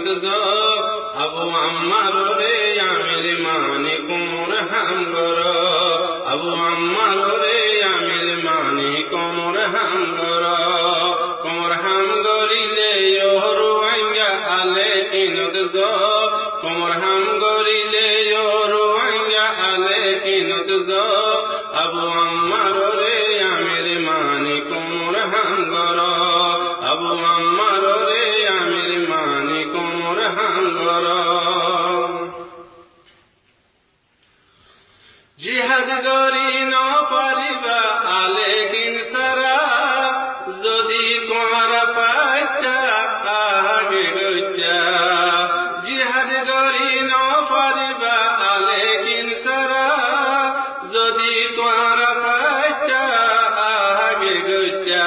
কিনত গো আবু আম্মার রে আমির মানে কোমর হাম গর আবু আম্মার রে আমির মানে কোমর হাম গর কোমর হাম গরিলে ওরু আঙ্গা আলে কিনত গো কোমর হাম গরিলে ওরু আঙ্গা আলে কিনত গো আবু আম্মার রে আমির মানে কোমর হাম গর আবু আম্মার রে আমির মানে কোমর হাম গর জিহাদ গরি ন পারিবা আলে দিন সারা যদি কোয়ারা পাইতা আগে গইতা জিহাদ গরি ন পারিবা আলে দিন সারা যদি কোয়ারা পাইতা আগে গইতা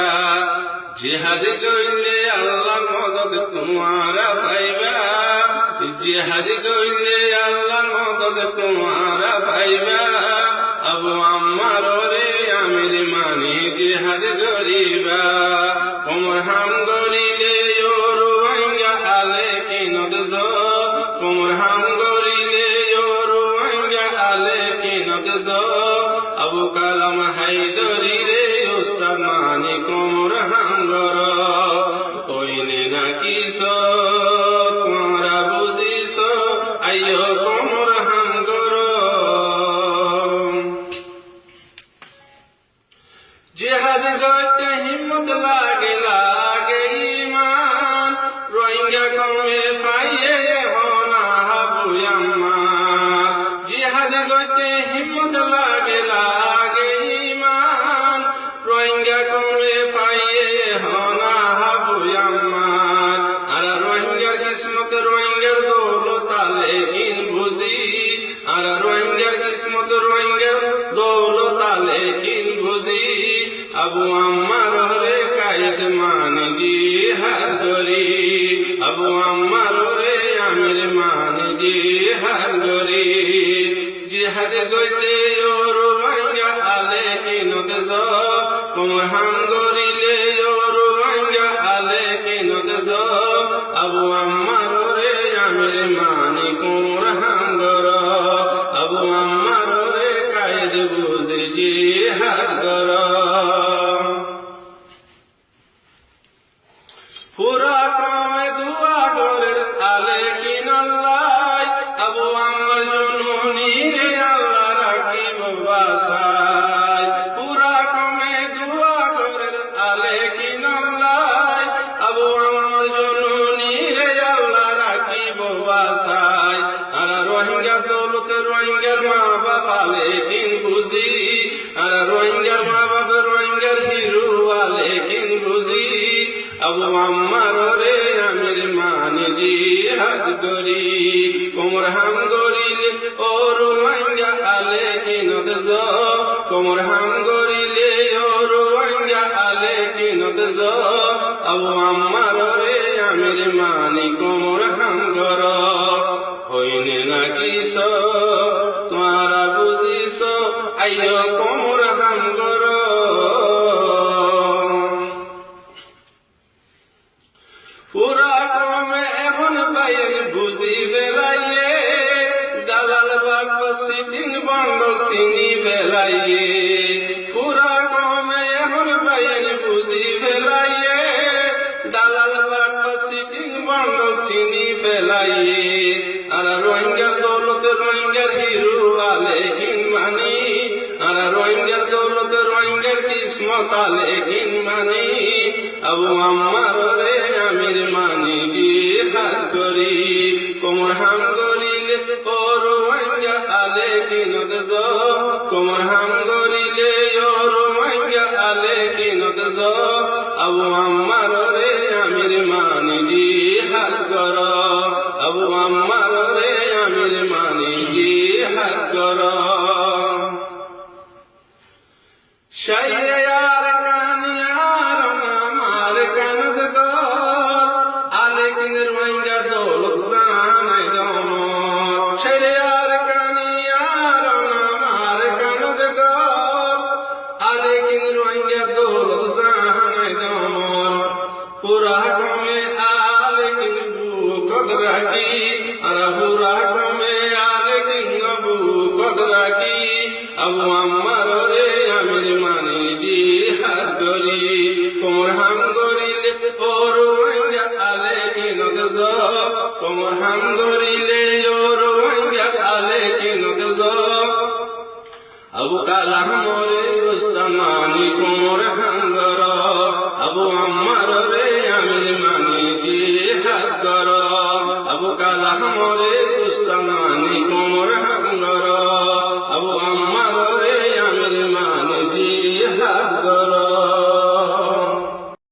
জিহাদ গইলে আল্লাহ মদদ তোমারা পাইবা জিহাদ গইলে আল্লাহ মদদ তোমারা পাইবা আবু আম্মার রে আমির মানে জিহাদ গরিবা কোমর হাম গরিলে ওরু আঙ্গা আলে কিনত গো কোমর হাম গরিলে ওরু আঙ্গা আলে কিনত গো আবু কালাম হায়দরি রে উস্তাদ মানে কোমর হাম গর কইলে নাকি সো তোমরা বুঝিস আইয়ো কোমর হাম গর জিহাদ করতে হিম্মত লাগে লাগে ঈমান রোহিঙ্গা কমে পাইয়ে হোনা আবু আম্মার জিহাদ করতে হিম্মত লাগে লাগে ঈমান রোহিঙ্গা কমে পাইয়ে হোনা আবু আম্মার আর রোহিঙ্গার কিসমত রোহিঙ্গার দৌলত লেকিন বুঝি আর রোহিঙ্গার কিসমত রোহিঙ্গার দৌলত লেকিন বুঝি আবু আম্মার রে কায়েদ মানে জিহাদ গরি আবু আম্মার রে আমির মানে জিহাদ গরি জিহাদ গইলে ওরু আঙ্গা আলে কিনত গো কোমর হাম গরিলে ওরু আঙ্গা আলে কিনত গো আবু আম্মার রে আমির মানে কোমর হাম গর আবু আম্মার রে কায়েদ বুঝি জিহাদ গর পুরা কমে দুয়া গরের আলে কিনাল্লাই আবু আম্মার জননী রে আল্লাহ রাখিব বাসায় পুরা কমে দুয়া গরের আলে কিনাল্লাই আবু আম্মার জননী রে আল্লাহ রাখিব বাসায় আর রোহিঙ্গা দৌলত রোহিঙ্গার মা বাবা লেকিন বুঝি আর রোহিঙ্গার মা বাবা রোহিঙ্গার হিরু লেকিন বুঝি আবু আম্মার রে আমির মানে জিহাদ গরি কোমর হাম গরিলে ওরু আঙ্গা আলে কিনত গো কোমর হাম গরিলে ওরু আঙ্গা আলে কিনত গো আবু আম্মার রে আমির মানে কোমর হাম গর হইনে নাকি সো তোমরা বুঝিস আইয়ো কোমর হাম গর পুরা ক্রমে এমন বাইন বুঝি ফেলাইয়ে দালাল বাপ সিটিং বঙ্গ চিনি ফেলাইয়ে পুরা ক্রমে এমন বাইন বুঝি ফেলাইয়ে দালাল বাপ সিটিং বঙ্গ চিনি ফেলাইয়ে আর রোহিঙ্গার দৌলত রোহিঙ্গার হিরু লেকিন মানি আর রোহিঙ্গার দৌলত রোহিঙ্গার কিসমত লেকিন মানি আবু আম্মার রে আমির মানে জিহাদ গরি কোমর হাম গরিলে ওরু আঙ্গা আলে কিনত গো কোমর হাম গরিলে ওরু আঙ্গা আলে কিনত গো আবু আম্মার রে আমির মানে জিহাদ গর আবু আম্মার রে আমির মানে জিহাদ গর শাইয়ার কানিয়ার আমার কানত গো আলে কিনের রোহিঙ্গা দৌলত জানাই দম শাইয়ার কানিয়ার আমার কানত গো কদরাকি আরহুরা কমে আলে কিং আবু কদরাকি আবু আম্মার রে আমির মানি দি হাত ধরি কোমর হাম গরিলে ওর ওয়াইয়া আলে কিন দেজ কোমর হাম গরিলে ওর ওয়াইয়া আলে কিন দেজ আবু কালাম রে উস্তামানি কোমর হাম গর আবু আম্মার রে আমির মানি দি হাত ধর আবু কালাম রে উস্তামানি কোমর